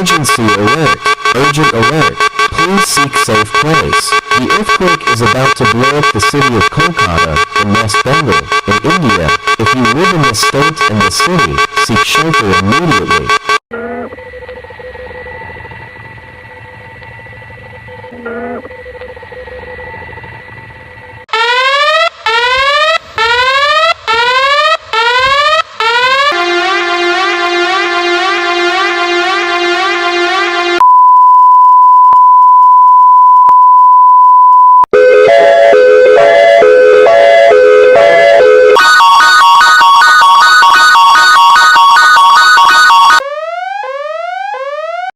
Emergency alert! Urgent alert! Please seek safe place. The earthquake is about to blow up the city of Kolkata in West Bengal, in India. If you live in the state and the city, seek shelter immediately.